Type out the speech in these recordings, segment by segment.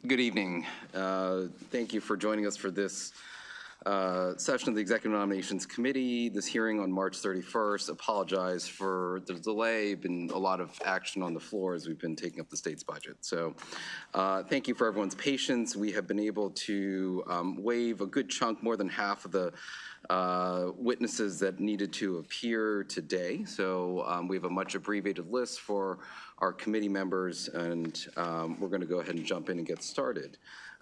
Good evening. Thank you for joining us for this session of the Executive Nominations Committee. This hearing on March 31st. Apologize for the delay. Been a lot of action on the floor as we've been taking up the state's budget. So thank you for everyone's patience. We have been able to waive a good chunk, more than half of the witnesses that needed to appear today. So we have a much abbreviated list for our committee members, and we're going to go ahead and jump in and get started.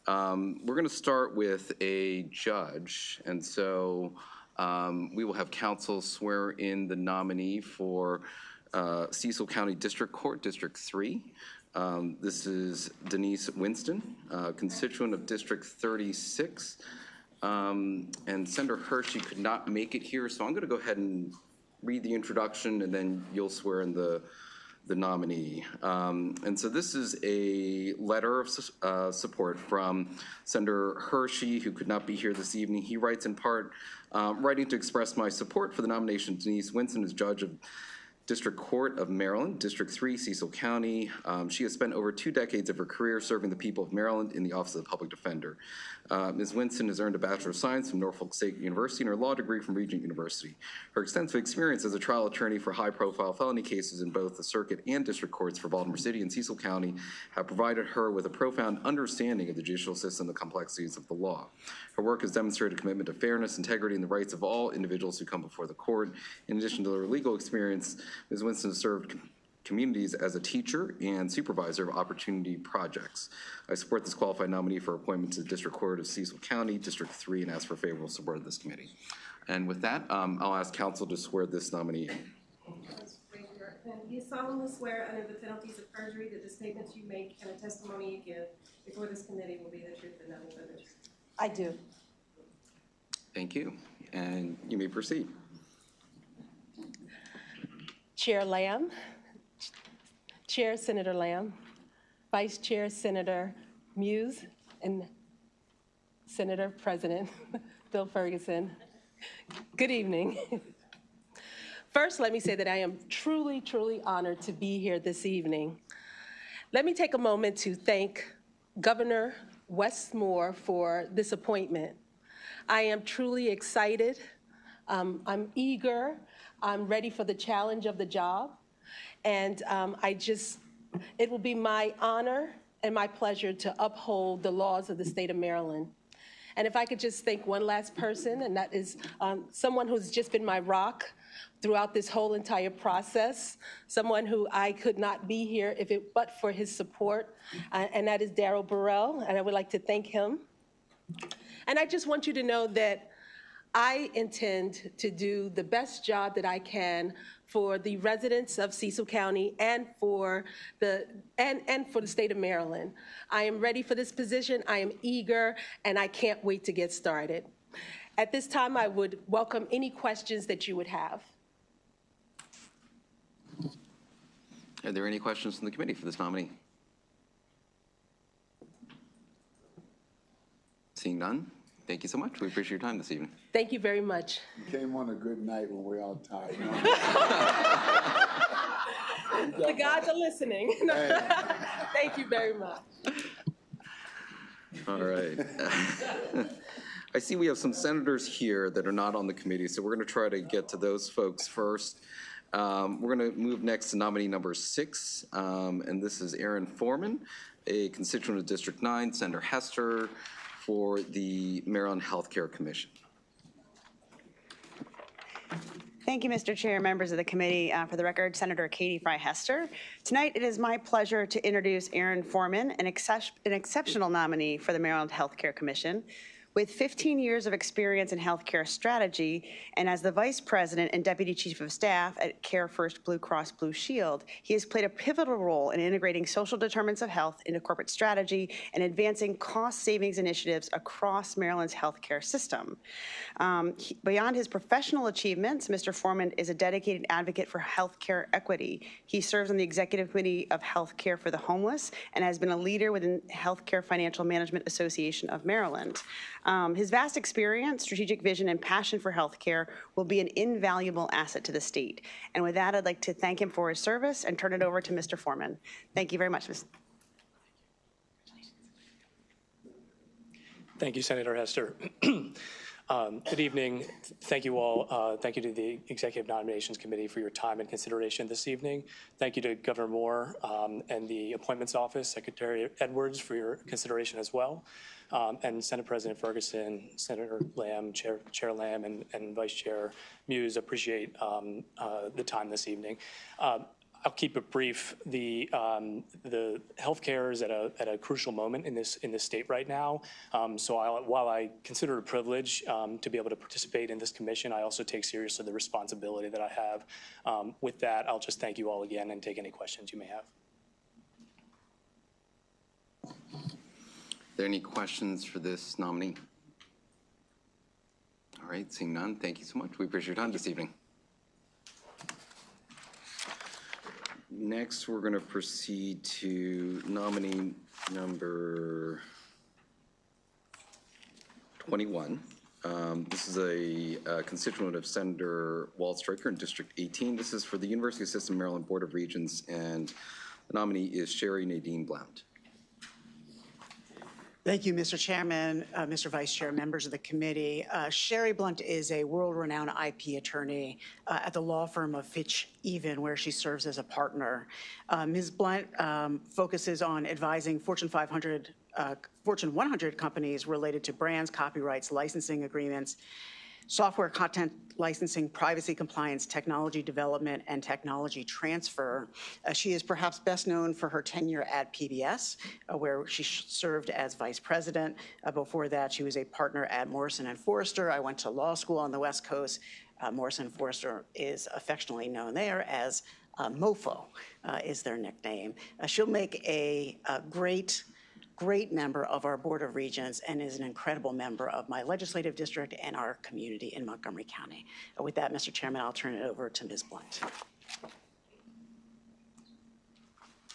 We're going to start with a judge, and so we will have counsel swear in the nominee for Cecil County District Court, District 3. This is Denise Winston, constituent of District 36. And Senator Hershey could not make it here, so I'm going to go ahead and read the introduction, and then you'll swear in the nominee. And so this is a letter of support from Senator Hershey, who could not be here this evening. He writes in part, writing to express my support for the nomination of Denise Winston as judge of District Court of Maryland, District 3, Cecil County. She has spent over 2 decades of her career serving the people of Maryland in the Office of the Public Defender. Ms. Winston has earned a Bachelor of Science from Norfolk State University and her law degree from Regent University. Her extensive experience as a trial attorney for high-profile felony cases in both the circuit and district courts for Baltimore City and Cecil County have provided her with a profound understanding of the judicial system and the complexities of the law. Her work has demonstrated a commitment to fairness, integrity, and the rights of all individuals who come before the court. In addition to her legal experience, Ms. Winston has served communities as a teacher and supervisor of opportunity projects. I support this qualified nominee for appointment to the District Court of Cecil County, District 3, and ask for favorable support of this committee. And with that, I'll ask counsel to swear this nominee in. You solemnly swear under the penalties of perjury that the statements you make and the testimony you give before this committee will be the truth and nothing but the truth. I do. Thank you. And you may proceed. Chair Lamb, Chair Senator Lamb, Vice Chair Senator Muse, and Senator President Bill Ferguson. Good evening. First, let me say that I am truly, truly honored to be here this evening. Let me take a moment to thank Governor Wes Moore for this appointment. I am truly excited. I'm eager. I'm ready for the challenge of the job. And it will be my honor and my pleasure to uphold the laws of the state of Maryland. And if I could just thank one last person, and that is someone who's just been my rock throughout this whole entire process, someone who I could not be here but for his support, and that is Darryl Burrell, and I would like to thank him. And I just want you to know that I intend to do the best job that I can for the residents of Cecil County and for the state of Maryland. I am ready for this position. I am eager, and I can't wait to get started. At this time, I would welcome any questions that you would have. Are there any questions from the committee for this nominee? Seeing none, thank you so much. We appreciate your time this evening. Thank you very much. You came on a good night when we're all tired. The gods are listening. Thank you very much. All right. I see we have some senators here that are not on the committee, so we're going to try to get to those folks first. We're going to move next to nominee number 6, and this is Aaron Foreman, a constituent of District 9, Senator Hester, for the Maryland Healthcare Commission. Thank you, Mr. Chair, members of the committee. For the record, Senator Katie Fry Hester. Tonight, it is my pleasure to introduce Aaron Foreman, an exceptional nominee for the Maryland Healthcare Commission. With 15 years of experience in healthcare strategy and as the Vice President and Deputy Chief of Staff at Care First Blue Cross Blue Shield, he has played a pivotal role in integrating social determinants of health into corporate strategy and advancing cost savings initiatives across Maryland's healthcare system. Beyond his professional achievements, Mr. Foreman is a dedicated advocate for healthcare equity. He serves on the Executive Committee of Healthcare for the Homeless and has been a leader within Healthcare Financial Management Association of Maryland. His vast experience, strategic vision, and passion for healthcare will be an invaluable asset to the state. And with that, I'd like to thank him for his service and turn it over to Mr. Foreman. Thank you very much, Ms. Thank you, Senator Hester. Good evening. Thank you all. Thank you to the Executive Nominations Committee for your time and consideration this evening. Thank you to Governor Moore and the Appointments Office, Secretary Edwards, for your consideration as well, and Senate President Ferguson, Senator Lamb, Chair Lamb, and Vice Chair Muse. Appreciate the time this evening. I'll keep it brief. The healthcare is at a crucial moment in this state right now. So while I consider it a privilege to be able to participate in this commission, I also take seriously the responsibility that I have. With that, I'll just thank you all again and take any questions you may have. Are there any questions for this nominee? All right, seeing none, thank you so much. We appreciate your time this evening. Next, we're going to proceed to nominee number 21. This is a constituent of Senator Waldstreicher in District 18. This is for the University System Maryland Board of Regents, and the nominee is Sherry Nadine Blount. Thank you, Mr. Chairman, Mr. Vice Chair, members of the committee. Sherry Blount is a world-renowned IP attorney at the law firm of Fitch Even, where she serves as a partner. Ms. Blount focuses on advising Fortune 500, Fortune 100 companies related to brands, copyrights, licensing agreements, software content licensing, privacy compliance, technology development, and technology transfer. She is perhaps best known for her tenure at PBS, where she served as vice president. Before that, she was a partner at Morrison & Foerster. I went to law school on the West Coast. Morrison & Foerster is affectionately known there as MoFo, is their nickname. She'll make a great member of our Board of Regents and is an incredible member of my legislative district and our community in Montgomery County. With that, Mr. Chairman, I'll turn it over to Ms. Blount.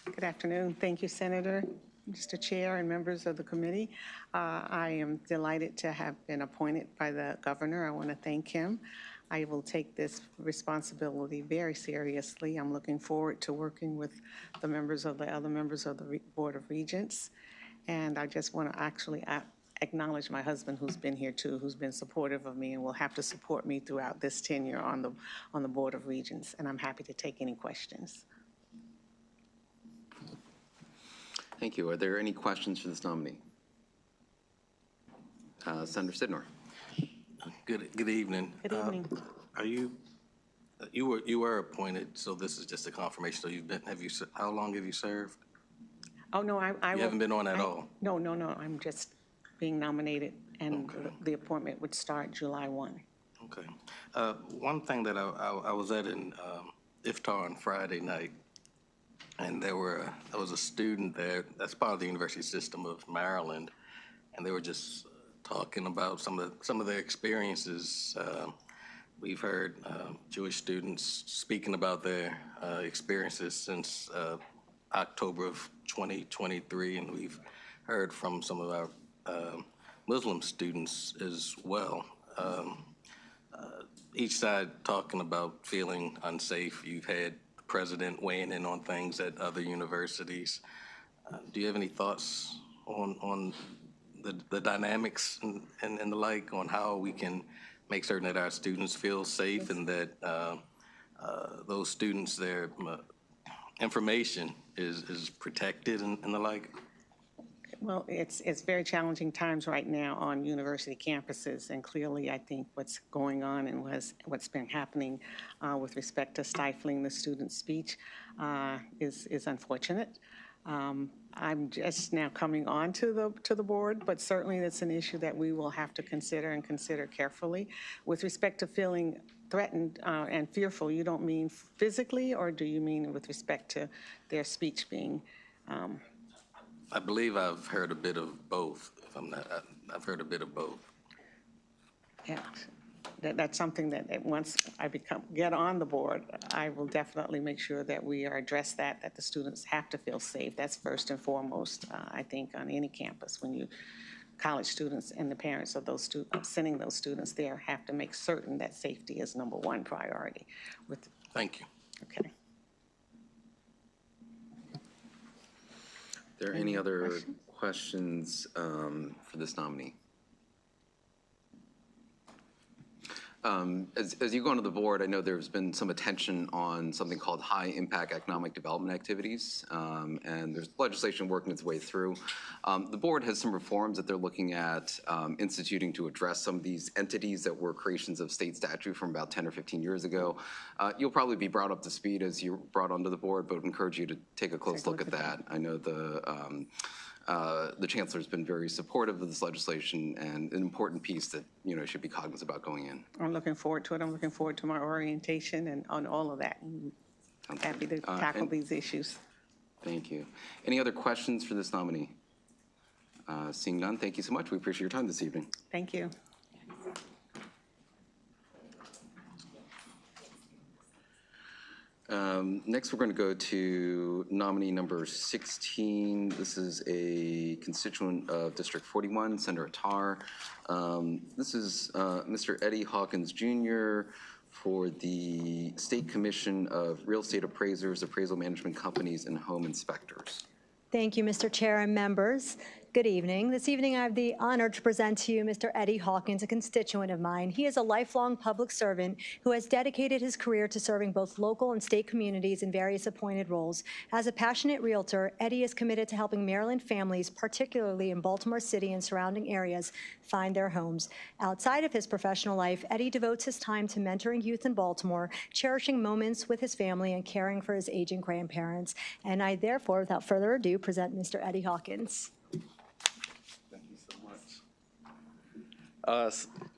Good afternoon. Thank you, Senator, Mr. Chair, and members of the committee. I am delighted to have been appointed by the governor. I want to thank him. I will take this responsibility very seriously. I'm looking forward to working with the other members of the Board of Regents. And I just want to actually acknowledge my husband, who's been here too, who's been supportive of me and will have to support me throughout this tenure on the Board of Regents. And I'm happy to take any questions. Thank you. Are there any questions for this nominee? Senator Sidnor. Good evening. Good evening. Are you were appointed, so this is just a confirmation. So how long have you served? Oh, no, I You haven't been on at all? No. I'm just being nominated, and Okay. the appointment would start July 1. Okay. One thing that I was at in Iftar on Friday night, and there was a student there that's part of the University System of Maryland, and they were just talking about some of their experiences. We've heard Jewish students speaking about their experiences since October of 2023, and we've heard from some of our Muslim students as well. Each side talking about feeling unsafe. You've had the president weighing in on things at other universities. Do you have any thoughts on the dynamics and the like, on how we can make certain that our students feel safe and that those students, their information is protected and the like? Well, it's very challenging times right now on university campuses, and clearly I think what's going on and what's been happening with respect to stifling the student speech is unfortunate. I'm just now coming on to the board, but certainly it's an issue that we will have to consider carefully. With respect to feeling threatened and fearful, you don't mean physically, or do you mean with respect to their speech being? I believe I've heard a bit of both. If I'm not, I've heard a bit of both. Yeah, that's something that once I get on the board, I will definitely make sure that we address that the students have to feel safe. That's first and foremost, I think, on any campus. When college students and the parents of those students, sending those students there, have to make certain that safety is number one priority. Thank you. Okay. Are there any other questions for this nominee? As you go into the board, I know there's been some attention on something called high-impact economic development activities, and there's legislation working its way through. The board has some reforms that they're looking at instituting to address some of these entities that were creations of state statute from about 10 or 15 years ago. You'll probably be brought up to speed as you're brought onto the board, but would encourage you to take a close look at that. I know the chancellor's been very supportive of this legislation and an important piece that, should be cognizant about going in. I'm looking forward to it. I'm looking forward to my orientation and on all of that. I'm happy to tackle these issues. Thank you. Any other questions for this nominee? Seeing none, thank you so much. We appreciate your time this evening. Thank you. Next, we're going to go to nominee number 16. This is a constituent of District 41, Senator Attar. This is Mr. Eddie Hawkins Jr. for the State Commission of Real Estate Appraisers, Appraisal Management Companies, and Home Inspectors. Thank you, Mr. Chair and members. Good evening. This evening, I have the honor to present to you Mr. Eddie Hawkins, a constituent of mine. He is a lifelong public servant who has dedicated his career to serving both local and state communities in various appointed roles. As a passionate realtor, Eddie is committed to helping Maryland families, particularly in Baltimore City and surrounding areas, find their homes. Outside of his professional life, Eddie devotes his time to mentoring youth in Baltimore, cherishing moments with his family, and caring for his aging grandparents. And I therefore, without further ado, present Mr. Eddie Hawkins.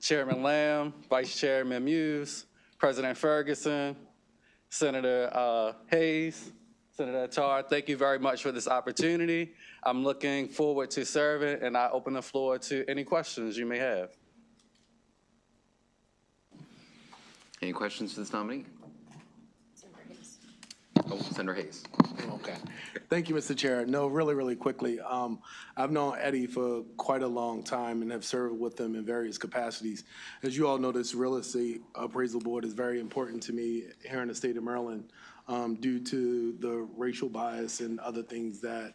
Chairman Lamb, Vice Chairman Muse, President Ferguson, Senator Hayes, Senator Attar, thank you very much for this opportunity. I'm looking forward to serving, and I open the floor to any questions you may have. Any questions for this nominee? Oh, Senator Hayes. Okay. Thank you, Mr. Chair. No, really quickly. I've known Eddie for quite a long time and have served with him in various capacities. As you all know, this real estate appraisal board is very important to me here in the state of Maryland due to the racial bias and other things that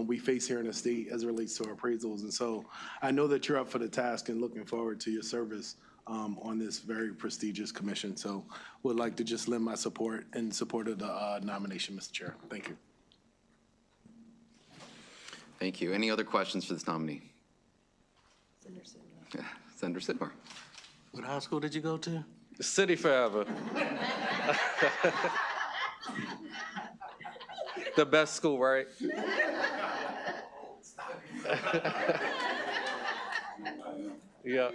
we face here in the state as it relates to our appraisals. And so I know that you're up for the task and looking forward to your service on this very prestigious commission. So would like to just lend my support in support of the nomination, Mr. Chair. Thank you. Thank you. Any other questions for this nominee? Senator Sidmore. What high school did you go to? City forever. The best school, right? Yeah.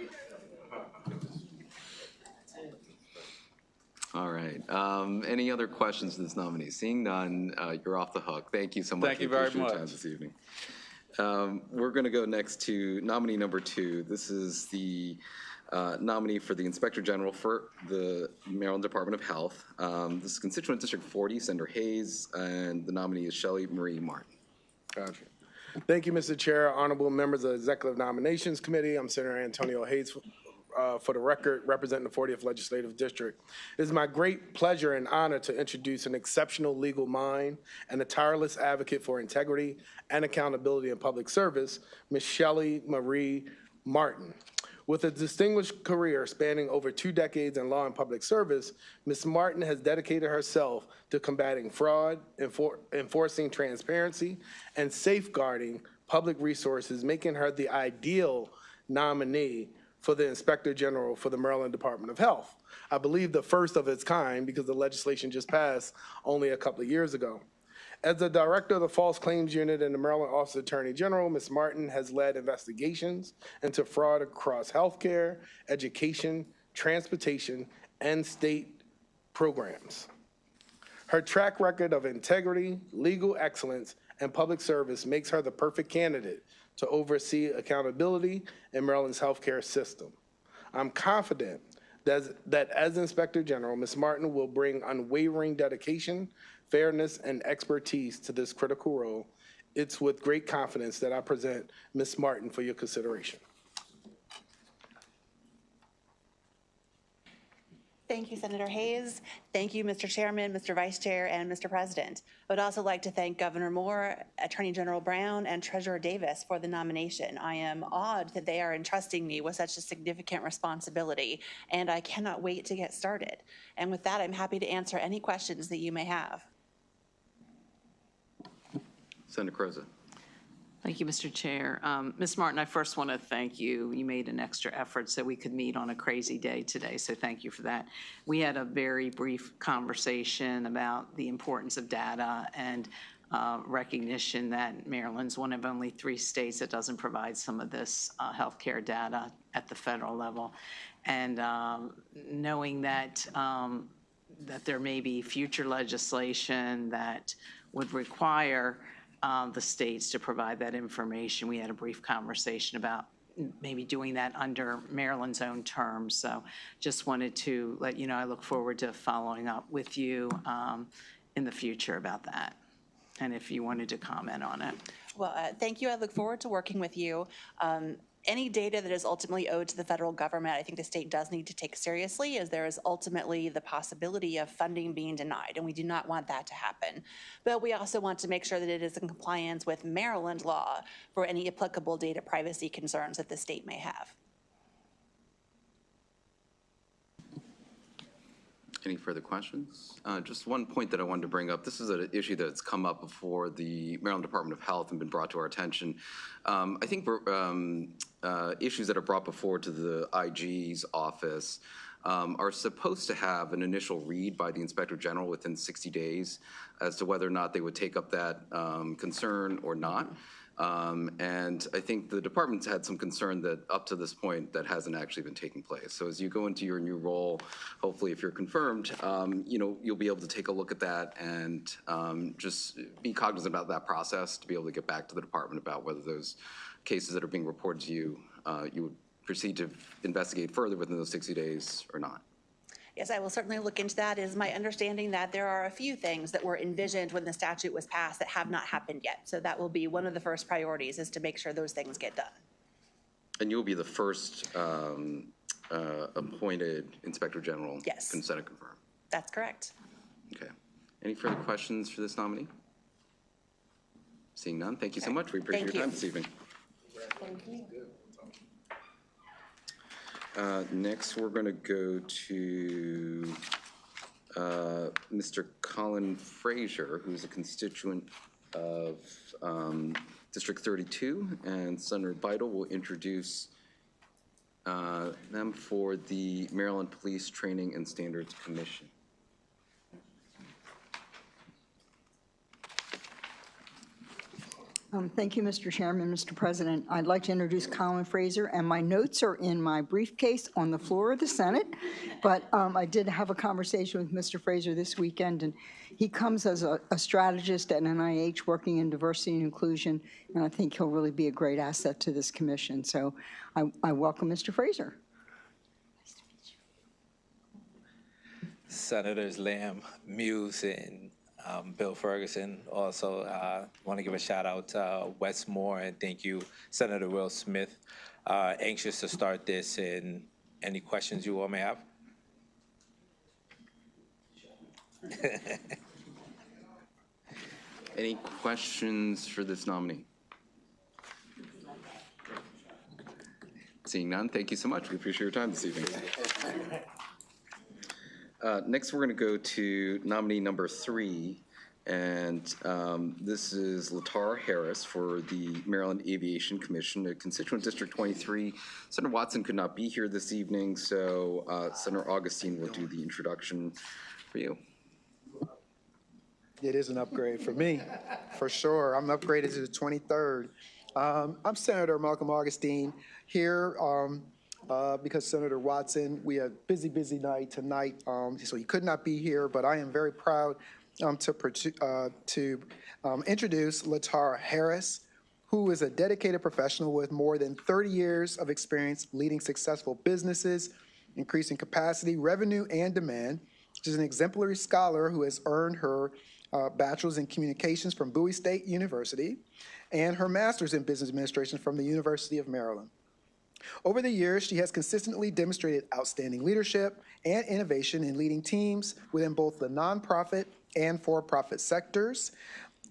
All right. Any other questions for this nominee? Seeing none, you're off the hook. Thank you so much. Thank you very for your time much. this evening. We're going to go next to nominee number 2. This is the nominee for the Inspector General for the Maryland Department of Health. This is constituent District 40, Senator Hayes, and the nominee is Shelley Marie Martin. Gotcha. Thank you, Mr. Chair, honorable members of the Executive Nominations Committee. I'm Senator Antonio Hayes, for the record, representing the 40th Legislative District. It is my great pleasure and honor to introduce an exceptional legal mind and a tireless advocate for integrity and accountability in public service, Ms. Shelley Marie Martin. With a distinguished career spanning over 2 decades in law and public service, Ms. Martin has dedicated herself to combating fraud, enforcing transparency, and safeguarding public resources, making her the ideal nominee for the Inspector General for the Maryland Department of Health. I believe the first of its kind because the legislation just passed only a couple of years ago. As the director of the False Claims Unit in the Maryland Office of Attorney General, Ms. Martin has led investigations into fraud across healthcare, education, transportation, and state programs. Her track record of integrity, legal excellence, and public service makes her the perfect candidate to oversee accountability in Maryland's healthcare system. I'm confident that as Inspector General, Ms. Martin will bring unwavering dedication, fairness, and expertise to this critical role. It's with great confidence that I present Ms. Martin for your consideration. Thank you, Senator Hayes. Thank you, Mr. Chairman, Mr. Vice Chair, and Mr. President. I would also like to thank Governor Moore, Attorney General Brown, and Treasurer Davis for the nomination. I am awed that they are entrusting me with such a significant responsibility, and I cannot wait to get started. And with that, I'm happy to answer any questions that you may have. Senator Croza. Thank you, Mr. Chair. Ms. Martin, I first want to thank you. You made an extra effort so we could meet on a crazy day today, so thank you for that. We had a very brief conversation about the importance of data and recognition that Maryland's one of only 3 states that doesn't provide some of this healthcare data at the federal level. And knowing that, that there may be future legislation that would require the states to provide that information. We had a brief conversation about maybe doing that under Maryland's own terms. So just wanted to let you know I look forward to following up with you in the future about that. And if you wanted to comment on it. Well, thank you. I look forward to working with you. Any data that is ultimately owed to the federal government, I think the state does need to take seriously, as there is ultimately the possibility of funding being denied, and we do not want that to happen. But we also want to make sure that it is in compliance with Maryland law for any applicable data privacy concerns that the state may have. Any further questions? Just one point that I wanted to bring up. This is an issue that's come up before the Maryland Department of Health and been brought to our attention. I think issues that are brought before to the IG's office are supposed to have an initial read by the Inspector General within 60 days as to whether or not they would take up that concern or not. And I think the department's had some concern that up to this point that hasn't actually been taking place. So as you go into your new role, hopefully if you're confirmed, you'll be able to take a look at that and just be cognizant about that process to be able to get back to the department about whether those cases that are being reported to you, you would proceed to investigate further within those 60 days or not. Yes, I will certainly look into that. It is my understanding that there are a few things that were envisioned when the statute was passed that have not happened yet. So that will be one of the first priorities, is to make sure those things get done. And you'll be the first appointed Inspector General? Yes. Consent and confirm? That's correct. Okay. Any further questions for this nominee? Seeing none, thank you so much. We appreciate your time this evening. Thank you. Next, we're going to go to Mr. Colin Frazier, who's a constituent of District 32, and Senator Beidel will introduce them for the Maryland Police Training and Standards Commission. Thank you, Mr. Chairman, Mr. President. I'd like to introduce Colin Frazier, and my notes are in my briefcase on the floor of the Senate, but I did have a conversation with Mr. Frazier this weekend, and he comes as a strategist at NIH working in diversity and inclusion, and I think he'll really be a great asset to this commission. So I welcome Mr. Frazier. Nice to meet you. Senators Lamb, Muse, and Bill Ferguson. Also, want to give a shout out to Wes Moore, and thank you, Senator Will Smith. Anxious to start this, and any questions you all may have? Any questions for this nominee? Seeing none, thank you so much. We appreciate your time this evening. Next, we're going to go to nominee number 3, and this is Latara Harris for the Maryland Aviation Commission, a constituent District 23. Senator Watson could not be here this evening, so Senator Augustine will do the introduction for you. It is an upgrade for me, for sure. I'm upgraded to the 23rd. I'm Senator Malcolm Augustine here. Because Senator Watson, we had a busy night tonight, so he could not be here, but I am very proud to introduce Latara Harris, who is a dedicated professional with more than 30 years of experience leading successful businesses, increasing capacity, revenue, and demand. She's an exemplary scholar who has earned her bachelor's in communications from Bowie State University and her master's in business administration from the University of Maryland. Over the years, she has consistently demonstrated outstanding leadership and innovation in leading teams within both the nonprofit and for-profit sectors.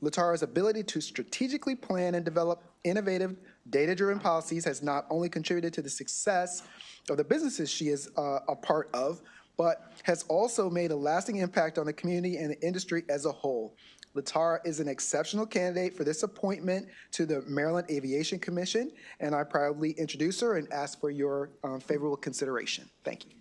Latara's ability to strategically plan and develop innovative, data-driven policies has not only contributed to the success of the businesses she is a part of, but has also made a lasting impact on the community and the industry as a whole. Latara is an exceptional candidate for this appointment to the Maryland Aviation Commission, and I proudly introduce her and ask for your favorable consideration. Thank you.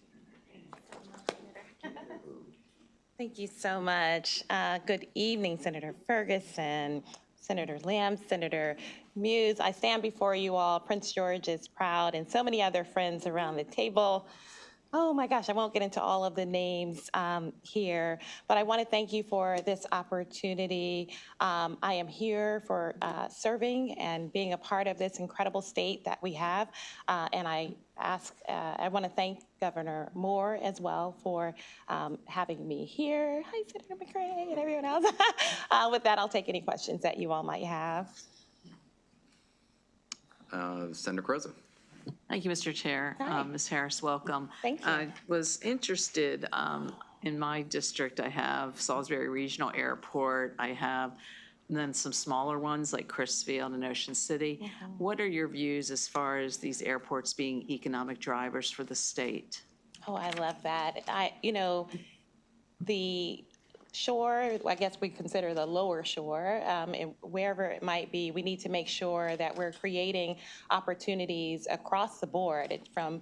Thank you so much. Good evening, Senator Ferguson, Senator Lamb, Senator Muse. I stand before you all. Prince George is proud, and so many other friends around the table. Oh my gosh, I won't get into all of the names here, but I want to thank you for this opportunity. I am here for serving and being a part of this incredible state that we have, and I want to thank Governor Moore as well for having me here. Hi, Senator McCray and everyone else. With that, I'll take any questions that you all might have. Senator Carozza. Thank you, Mr. Chair. Ms. Harris, welcome. Thank you. I was interested, in my district, I have Salisbury Regional Airport. I have then some smaller ones like Crisfield and Ocean City. What are your views as far as these airports being economic drivers for the state? Oh, I love that. The shore, I guess we consider the lower shore, and wherever it might be, we need to make sure that we're creating opportunities across the board, from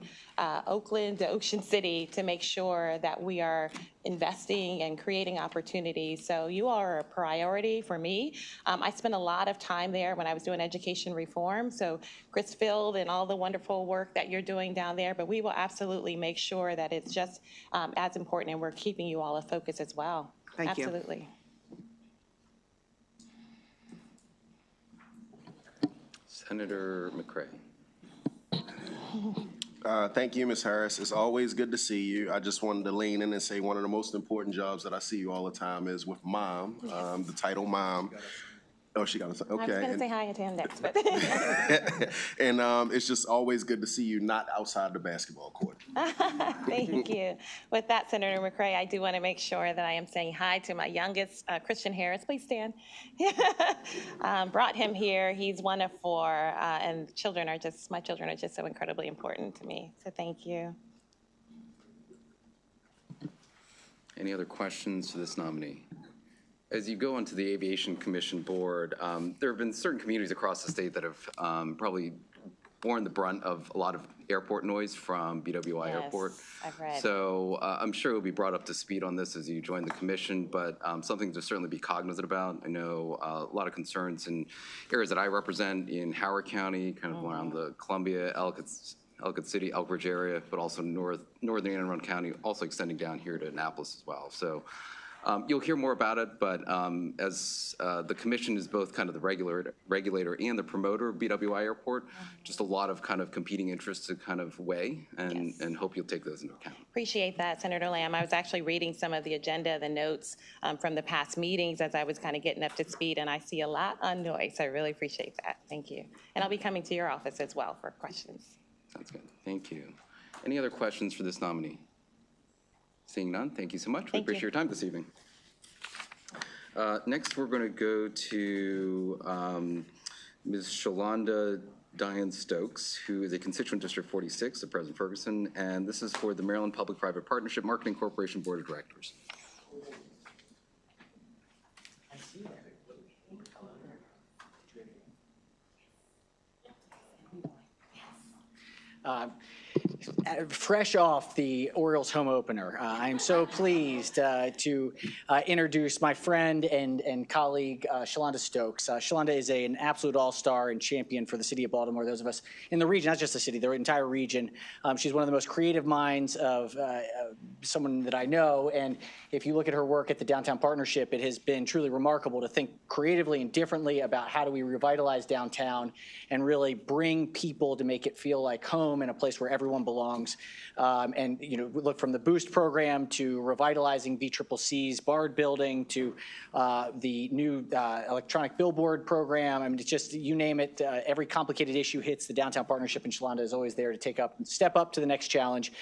Oakland to Ocean City, to make sure that we are investing and creating opportunities. So you are a priority for me. I spent a lot of time there when I was doing education reform, so Crisfield and all the wonderful work that you're doing down there, but we will absolutely make sure that it's just as important, and we're keeping you all a focus as well. Thank you. Absolutely. Senator McCray. Thank you, Ms. Harris. It's always good to see you. I just wanted to lean in and say one of the most important jobs that I see you all the time is with Mom, the title Mom. Oh, she got it. Okay. I was going to say hi to him next, but. And it's just always good to see you not outside the basketball court. Thank you. With that, Senator McCray, I do want to make sure that I am saying hi to my youngest, Christian Harris. Please stand. Brought him here. He's one of 4, and my children are just so incredibly important to me. So thank you. Any other questions for this nominee? As you go onto the Aviation Commission board, there have been certain communities across the state that have probably borne the brunt of a lot of airport noise from BWI Airport. I've read. So I'm sure you'll be brought up to speed on this as you join the commission, but something to certainly be cognizant about. I know a lot of concerns in areas that I represent in Howard County, kind of around the Columbia, Ellicott City, Elk Ridge area, but also northern Anne Arundel County, also extending down here to Annapolis as well. So you'll hear more about it, but as the commission is both kind of the regulator and the promoter of BWI Airport, just a lot of kind of competing interests to kind of weigh, and hope you'll take those into account. Appreciate that, Senator Lamb. I was actually reading some of the agenda, the notes from the past meetings as I was kind of getting up to speed, and I see a lot on noise. So I really appreciate that. Thank you. And I'll be coming to your office as well for questions. Sounds good. Thank you. Any other questions for this nominee? Seeing none, thank you so much. We appreciate your time this evening. Next, we're going to go to Ms. Shalonda Diane Stokes, who is a constituent District 46 of President Ferguson, and this is for the Maryland Public-Private Partnership Marketing Corporation Board of Directors. Fresh off the Orioles home opener, I am so pleased to introduce my friend and colleague, Shalonda Stokes. Shalonda is an absolute all-star and champion for the city of Baltimore. Those of us in the region, not just the city, the entire region. She's one of the most creative minds of someone that I know, and if you look at her work at the Downtown Partnership, it has been truly remarkable to think creatively and differently about how do we revitalize downtown and really bring people to make it feel like home and a place where everyone belongs. And, we look from the Boost program to revitalizing VCCC's Bard building to the new electronic billboard program. I mean, it's just, you name it, every complicated issue hits the Downtown Partnership, and Shalonda is always there to step up to the next challenge.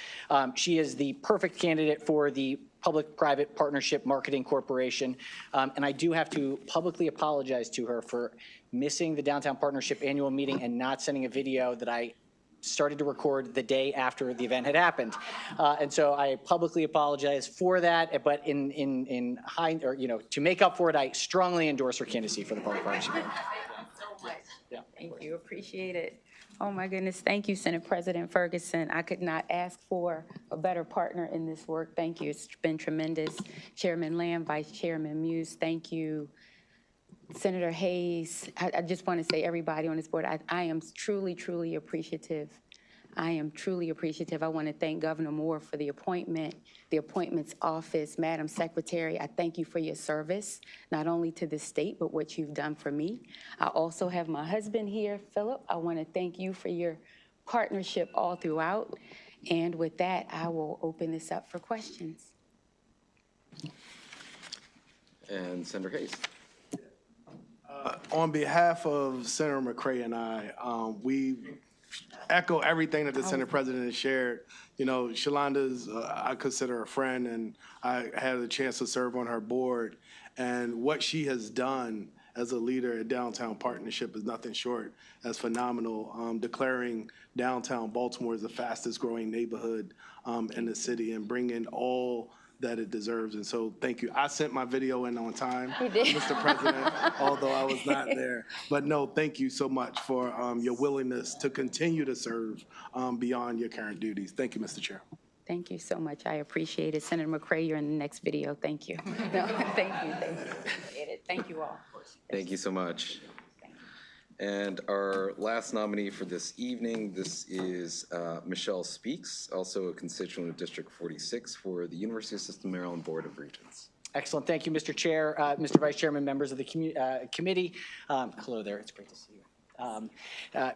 She is the perfect candidate for the Public-Private Partnership Marketing Corporation. And I do have to publicly apologize to her for missing the Downtown Partnership annual meeting and not sending a video that I started to record the day after the event had happened. And so I publicly apologize for that, but to make up for it, I strongly endorse her candidacy for the Public Partnership. Thank you so much. Yeah, thank you, appreciate it. Oh my goodness, thank you, Senate President Ferguson. I could not ask for a better partner in this work. Thank you, it's been tremendous. Chairman Lamb, Vice Chairman Muse, thank you. Senator Hayes, I just want to say everybody on this board, I am truly, truly appreciative. I am truly appreciative. I want to thank Governor Moore for the appointment, the Appointments Office, Madam Secretary. I thank you for your service, not only to the state, but what you've done for me. I also have my husband here, Philip. I want to thank you for your partnership all throughout. And with that, I will open this up for questions. And Senator Hayes. On behalf of Senator McCray and I, we echo everything that the Senate President has shared. Shalonda's, I consider a friend, and I had a chance to serve on her board. And what she has done as a leader at Downtown Partnership is nothing short as phenomenal, declaring downtown Baltimore as the fastest growing neighborhood in the city and bringing all that it deserves. And so thank you. I sent my video in on time, Mr. President, although I was not there. But no, thank you so much for your willingness to continue to serve beyond your current duties. Thank you, Mr. Chair. Thank you so much. I appreciate it. Senator McCray, you're in the next video. Thank you. No, thank you. Appreciate it. Thank you all. Thank you so much. And our last nominee for this evening, this is Michelle Speaks, also a constituent of District 46 for the University of System Maryland Board of Regents. Excellent. Thank you, Mr. Chair, Mr. Vice Chairman, members of the committee. Hello there. It's great to see you.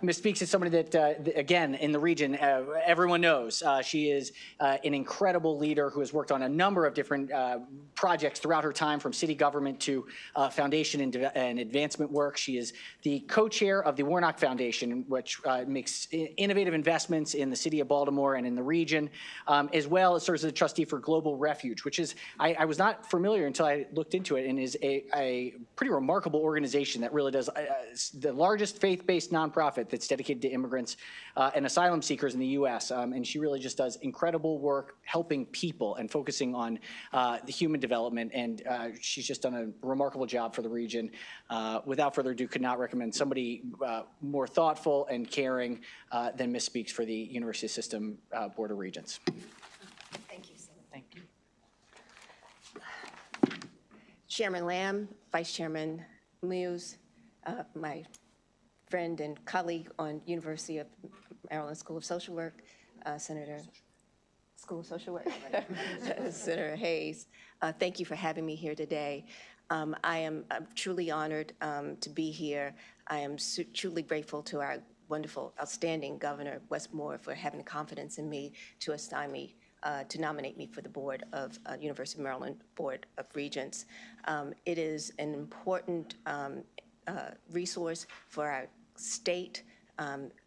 Ms. Speaks is somebody that, again, in the region, everyone knows. She is an incredible leader who has worked on a number of different projects throughout her time, from city government to foundation and advancement work. She is the co-chair of the Warnock Foundation, which makes innovative investments in the city of Baltimore and in the region, as well as serves as a trustee for Global Refuge, which is, I was not familiar until I looked into it, and is a pretty remarkable organization that really does the largest faith-based nonprofit that's dedicated to immigrants and asylum seekers in the U.S. And she really just does incredible work helping people and focusing on the human development. And she's just done a remarkable job for the region. Without further ado, could not recommend somebody more thoughtful and caring than Ms. Speaks for the University System Board of Regents. Thank you, Senator. Thank you. Chairman Lamb, Vice Chairman Muse, my friend and colleague on University of Maryland School of Social Work, Senator Hayes. Thank you for having me here today. I'm truly honored to be here. I am truly grateful to our wonderful, outstanding Governor Wes Moore for having confidence in me to assign me to nominate me for the board of University of Maryland Board of Regents. It is an important resource for our state,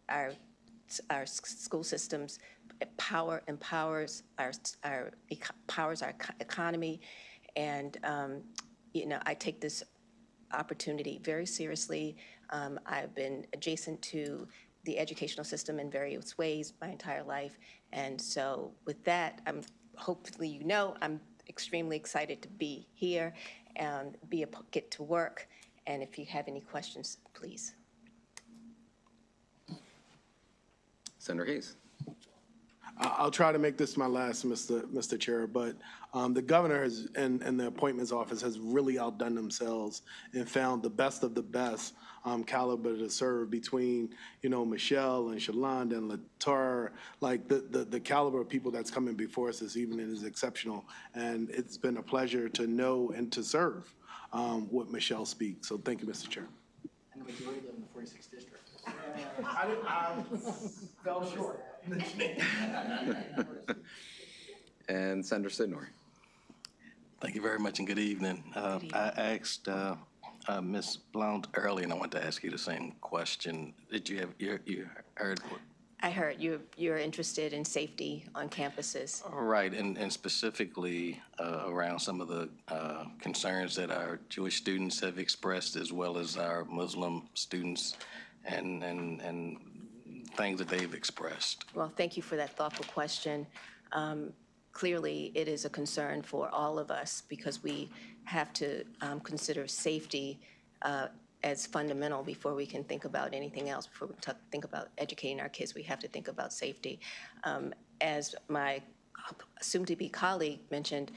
our school systems. Empowers our economy, and I take this opportunity very seriously. I've been adjacent to the educational system in various ways my entire life, and so with that, hopefully I'm extremely excited to be here and get to work. And if you have any questions, please. Senator Hayes. I'll try to make this my last, Mr. Chair, but the governor and the appointments office has really outdone themselves and found the best of the best caliber to serve between, Michelle and Shalonda and Latar. Like the caliber of people that's coming before us this evening is exceptional, and it's been a pleasure to know and to serve with Michelle Speaks. So thank you, Mr. Chair. And the majority live in the 46th district. I I fell short. And Senator Sidnor. Thank you very much and good evening. I asked Ms. Blount earlier, and I want to ask you the same question. Did you have, you heard what? I heard you're interested in safety on campuses. Right, and specifically around some of the concerns that our Jewish students have expressed, as well as our Muslim students, and things that they've expressed. Well, thank you for that thoughtful question. Clearly, it is a concern for all of us because we have to consider safety as fundamental before we can think about anything else. Before we think about educating our kids, we have to think about safety. As my soon-to-be colleague mentioned,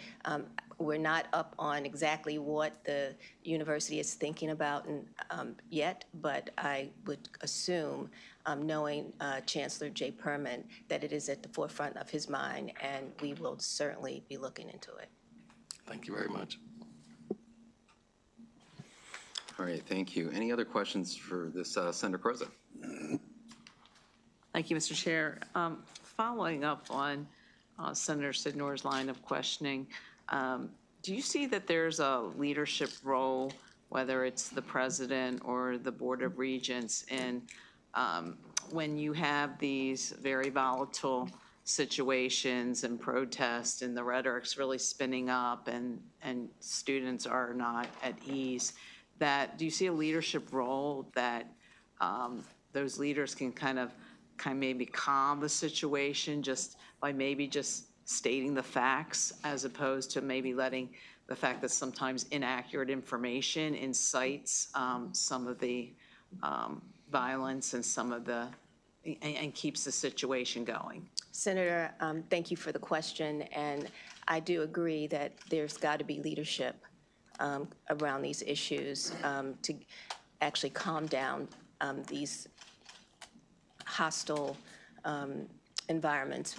we're not up on exactly what the university is thinking about yet, but I would assume, knowing Chancellor Jay Perman, that it is at the forefront of his mind, and we will certainly be looking into it. Thank you very much. All right, thank you. Any other questions for this Senator Croza? Thank you, Mr. Chair. Following up on Senator Sidnor's line of questioning, do you see that there's a leadership role, whether it's the president or the Board of Regents, in when you have these very volatile situations and protests and the rhetoric's really spinning up and students are not at ease, that do you see a leadership role that those leaders can kind of maybe calm the situation just by maybe just stating the facts, as opposed to maybe letting the fact that sometimes inaccurate information incites some of the violence and some of the and keeps the situation going? Senator, thank you for the question, and I do agree that there's got to be leadership around these issues to actually calm down these hostile environments.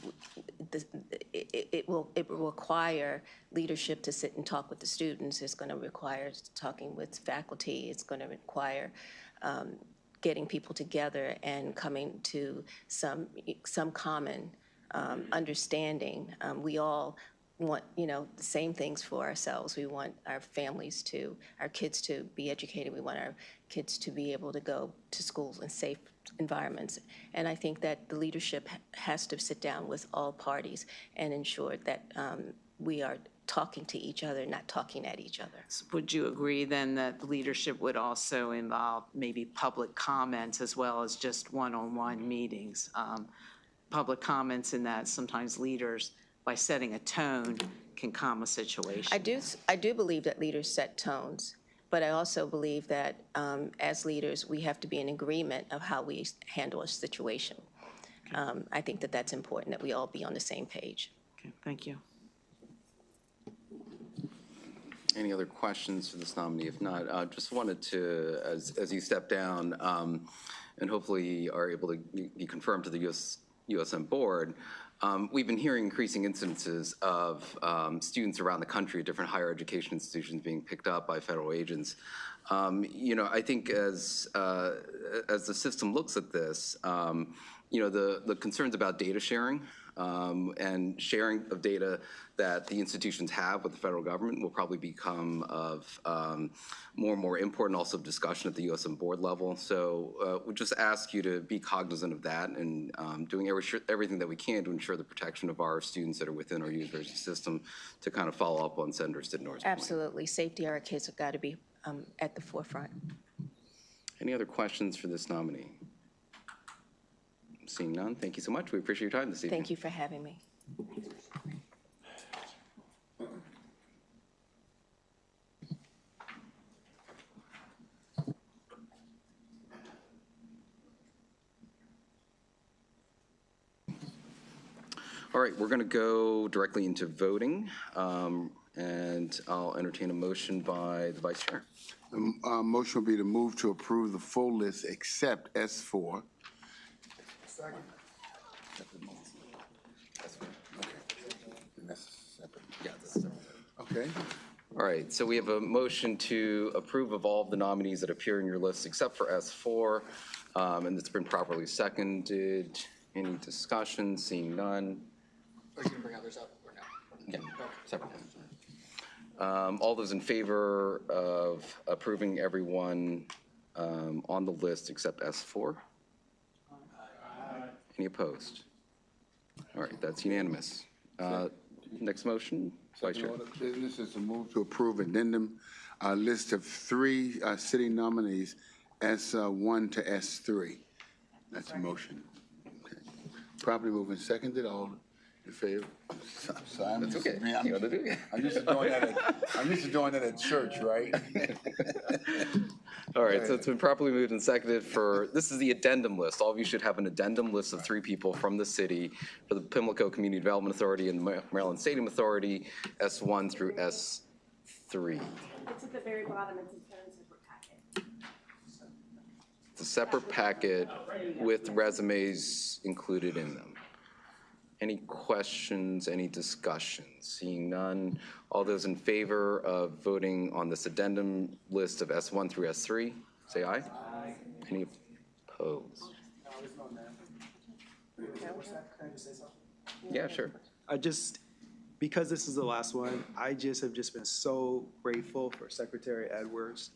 It will require leadership to sit and talk with the students. It's going to require talking with faculty. It's going to require getting people together and coming to some common understanding. We all want, the same things for ourselves. We want our families our kids to be educated. We want our kids to be able to go to schools in safe environments. And I think that the leadership has to sit down with all parties and ensure that we are talking to each other, not talking at each other. Would you agree then that the leadership would also involve maybe public comments as well as just one-on-one meetings? Public comments in that sometimes leaders, by setting a tone, can calm a situation. I do believe that leaders set tones, but I also believe that as leaders, we have to be in agreement of how we handle a situation. Okay. I think that that's important, that we all be on the same page. Okay, thank you. Any other questions for this nominee? If not, just wanted to, as you step down and hopefully are able to be confirmed to the USM board, we've been hearing increasing incidences of students around the country at different higher education institutions being picked up by federal agents. I think as the system looks at this, the concerns about data sharing and sharing of data that the institutions have with the federal government will probably become of more and more important, also discussion at the USM board level. So we just ask you to be cognizant of that and doing everything that we can to ensure the protection of our students that are within our university system, to kind of follow up on Senator Sidnor's point. Absolutely. Safety of our kids have got to be at the forefront. Any other questions for this nominee? Seeing none, thank you so much. We appreciate your time this evening. Thank you for having me. All right, we're going to go directly into voting, and I'll entertain a motion by the Vice Chair. The motion will be to move to approve the full list except S4. Second. Okay. All right, so we have a motion to approve of all of the nominees that appear in your list except for S4. And it's been properly seconded. Any discussion? Seeing none. Are you going to bring others up or no? Yeah, separate. All those in favor of approving everyone on the list except S4? Any opposed? All right, that's unanimous. Next motion, Vice Chair. Order of business is to move to approve addendum list of 3 city nominees, S1 to S3. That's a motion. Okay. Properly moved and seconded. All in favor? Sorry, I'm That's used okay. to- man, You wanna do it? I'm used to doing that at church, right? All right, so it's been properly moved and seconded for, this is the addendum list. All of you should have an addendum list of 3 people from the city for the Pimlico Community Development Authority and Maryland Stadium Authority, S1 through S3. It's at the very bottom, it's its own separate packet. It's a separate packet with resumes included in them. Any questions, any discussions? Seeing none, all those in favor of voting on this addendum list of S1 through S3, say aye. Aye. Any opposed? Yeah, sure. Because this is the last one, I just have been so grateful for Secretary Edwards.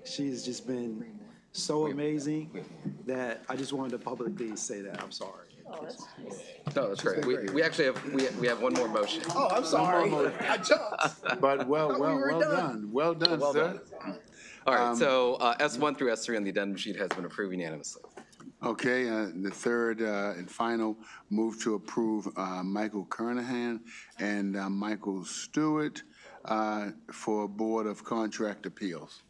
She's just been so amazing that I just wanted to publicly say that. I'm sorry. No, that's great. We actually have one more motion. Oh, I'm sorry. I jumped. But well done. Well done, sir. All right, so S1 through S3 on the addendum sheet has been approved unanimously. Okay, the third and final move to approve Michael Kernahan and Michael Stewart for Board of Contract Appeals.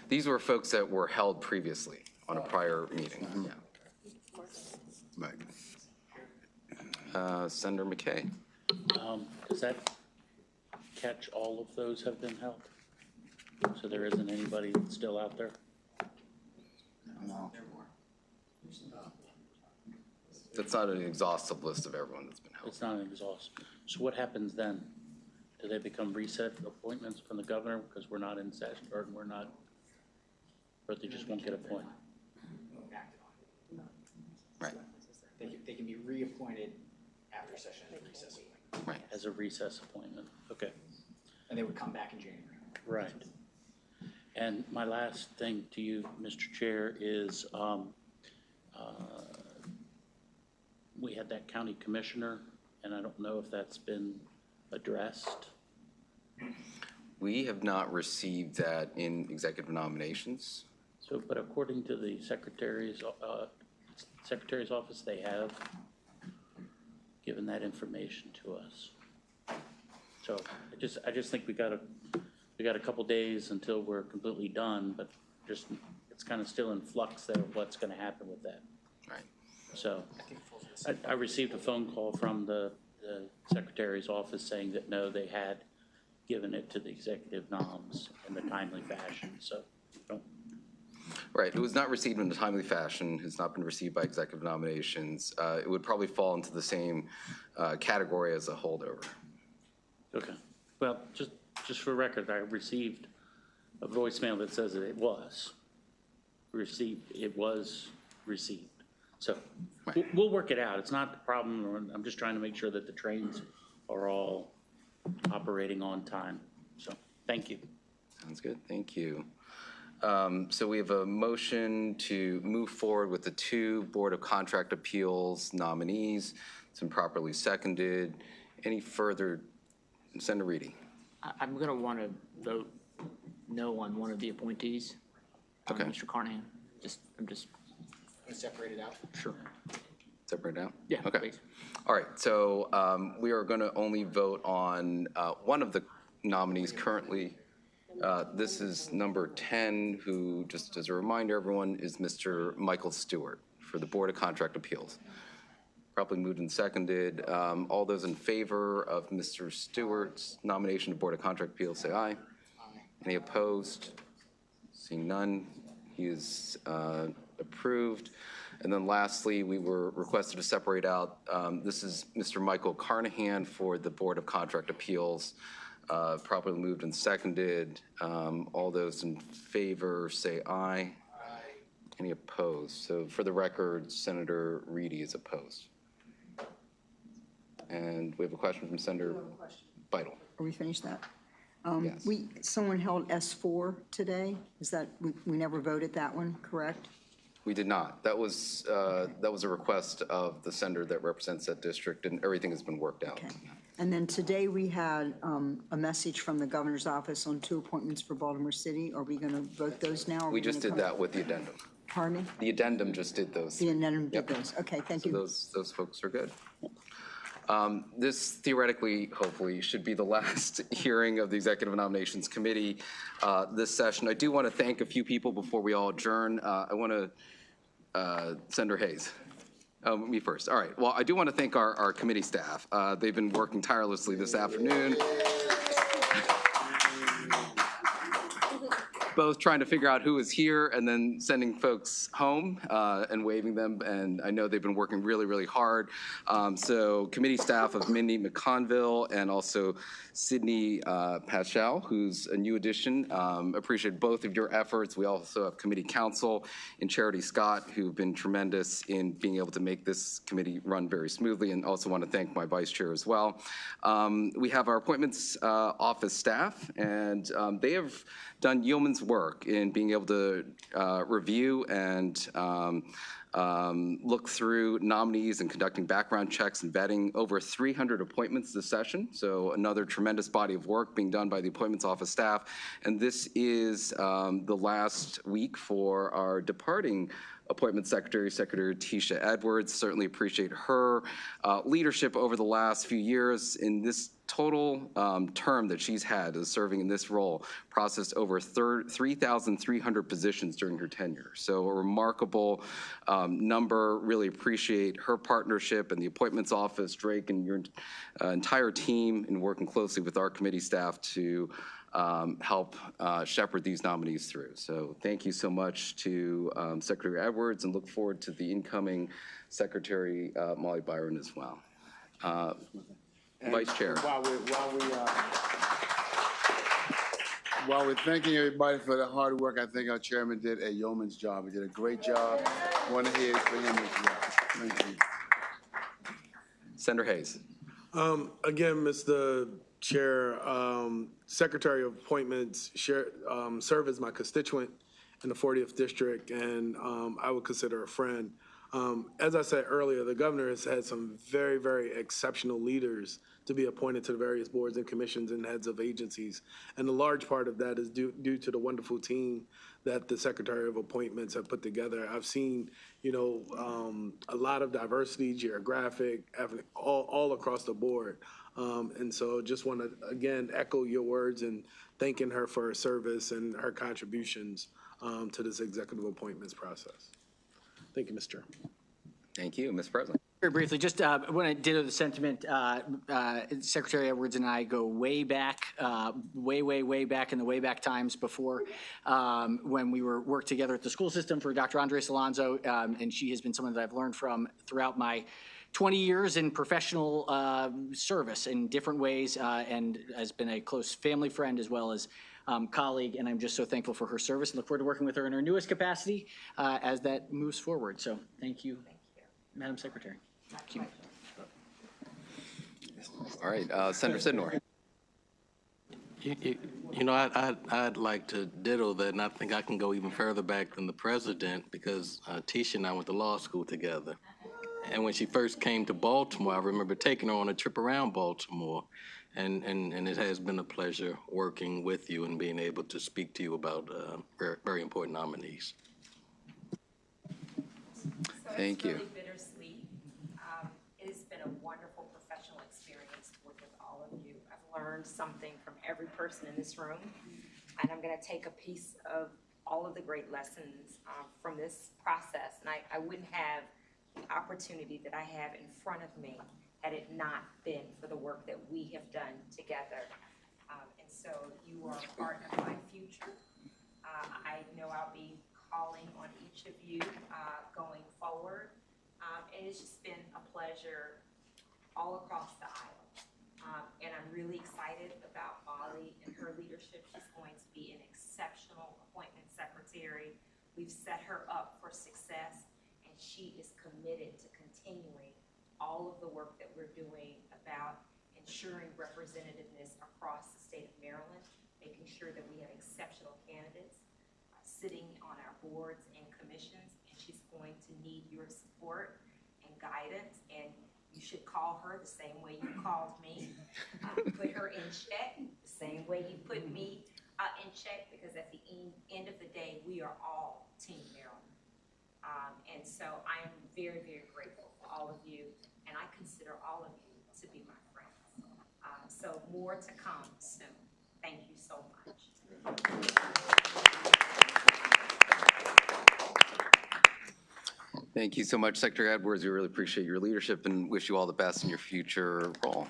These were folks that were held previously on a prior meeting. Right. Senator McKay. Does that catch all of those have been held? So there isn't anybody that's still out there? No. That's not an exhaustive list of everyone that's been held. It's not an exhaustive. So what happens then? Do they become reset appointments from the governor because we're not in session or we're not, or they just won't get appointed? Right. They can be reappointed after session and recess. Right. As a recess appointment, okay. And they would come back in January. Right. And my last thing to you, Mr. Chair, is we had that county commissioner, and I don't know if that's been addressed. We have not received that in executive nominations. So, but according to the secretary's office, they have given that information to us. So I just think we got a couple days until we're completely done, but just it's kind of still in flux there of what's going to happen with that. Right. So I received a phone call from the secretary's office saying that no, they had given it to the executive noms in the timely fashion. So don't. Right, it was not received in a timely fashion, has not been received by executive nominations. It would probably fall into the same category as a holdover. Okay. Well, just for record, I received a voicemail that says that it was received. It was received. So we'll work it out. It's not the problem. I'm just trying to make sure that the trains are all operating on time. So thank you. Sounds good. Thank you. So we have a motion to move forward with the 2 Board of Contract Appeals nominees. It's been properly seconded. Any further? Senator Reedy. I'm going to want to vote no on one of the appointees. Okay. Mr. Carnahan. I'm just. Separate it out? Sure. Separate it out? Yeah, okay. please. All right, so we are going to only vote on one of the nominees currently. This is number 10, who, just as a reminder, everyone, is Mr. Michael Stewart for the Board of Contract Appeals. Probably moved and seconded. All those in favor of Mr. Stewart's nomination to Board of Contract Appeals, say aye. Aye. Any opposed? Seeing none, he is approved. And then lastly, we were requested to separate out, this is Mr. Michael Carnahan for the Board of Contract Appeals. Properly moved and seconded. All those in favor say aye. Any opposed? So for the record, Senator Reedy is opposed. And we have a question from Senator Vital. Are we finished that? Yes. Someone held S4 today. Is that, we never voted that one, correct? We did not. That was a request of the senator that represents that district, and everything has been worked out. Okay. And then today we had a message from the governor's office on 2 appointments for Baltimore City. Are we going to vote those now? We just did that with the addendum. Pardon me? The addendum just did those. The addendum did those. Okay, thank you. Those folks are good. This theoretically, hopefully, should be the last hearing of the Executive Nominations Committee this session. I do want to thank a few people before we all adjourn. I want to, Senator Hayes. Me first. All right. Well, I do want to thank our committee staff. They've been working tirelessly this afternoon. Both trying to figure out who is here and then sending folks home and waving them. And I know they've been working really, really hard. So committee staff of Mindy McConville and also Sydney Paschal, who's a new addition. Appreciate both of your efforts. We also have committee counsel in Charity Scott, who've been tremendous in being able to make this committee run very smoothly, and also want to thank my vice chair as well. We have our appointments office staff, and they have done yeoman's work in being able to review and look through nominees and conducting background checks and vetting over 300 appointments this session. So another tremendous body of work being done by the appointments office staff. And this is the last week for our departing appointment secretary, Secretary Tisha Edwards. Certainly appreciate her leadership over the last few years. In this total term that she's had as serving in this role, processed over 3,300 positions during her tenure. So a remarkable number. Really appreciate her partnership and the appointments office, Drake, and your entire team in working closely with our committee staff to help shepherd these nominees through. So thank you so much to Secretary Edwards, and look forward to the incoming Secretary Molly Byron as well. Vice Chair. While we're thanking everybody for the hard work, I think our chairman did a yeoman's job. He did a great job. Want to hear it for him as well. Thank you. Senator Hayes. Again, Mr. Chair, Secretary of Appointments serve as my constituent in the 40th District, and I would consider a friend. As I said earlier, the governor has had some very, very exceptional leaders to be appointed to the various boards and commissions and heads of agencies. And a large part of that is due to the wonderful team that the Secretary of Appointments have put together. I've seen, a lot of diversity, geographic, ethnic, all across the board. And so just want to, again, echo your words and thanking her for her service and her contributions to this executive appointments process. Thank you, Mr. Chair. Thank you. Ms. President. Very briefly, just when I did the sentiment, Secretary Edwards and I go way back, way back in the way back times before when we worked together at the school system for Dr. Andres Alonso, and she has been someone that I've learned from throughout my 20 years in professional service in different ways, and has been a close family friend as well as colleague, and I'm just so thankful for her service and look forward to working with her in her newest capacity as that moves forward. So thank you, Madam Secretary. Thank you. All right, Senator Sidnor. I'd like to ditto that, and I think I can go even further back than the president, because Tisha and I went to law school together. And when she first came to Baltimore, I remember taking her on a trip around Baltimore. And it has been a pleasure working with you and being able to speak to you about very, very important nominees. Thank you. It's really bittersweet. It has been a wonderful professional experience to work with all of you. I've learned something from every person in this room, and I'm going to take a piece of all of the great lessons from this process. And I wouldn't have the opportunity that I have in front of me had it not been for the work that we have done together. And so you are part of my future. I know I'll be calling on each of you going forward. And it's just been a pleasure all across the aisle. And I'm really excited about Molly and her leadership. She's going to be an exceptional appointment secretary. We've set her up for success, and she is committed to continuing all of the work that we're doing about ensuring representativeness across the state of Maryland, making sure that we have exceptional candidates sitting on our boards and commissions, and she's going to need your support and guidance, and you should call her the same way you called me. Put her in check the same way you put me in check, because at the end of the day, we are all Team Maryland. And so I am very, very grateful for all of you, and I consider all of you to be my friends. So more to come soon. Thank you so much. Thank you so much, Secretary Edwards. We really appreciate your leadership and wish you all the best in your future role.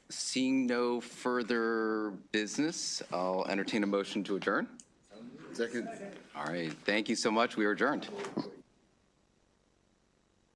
Seeing no further business, I'll entertain a motion to adjourn. Second. All right. Thank you so much. We are adjourned.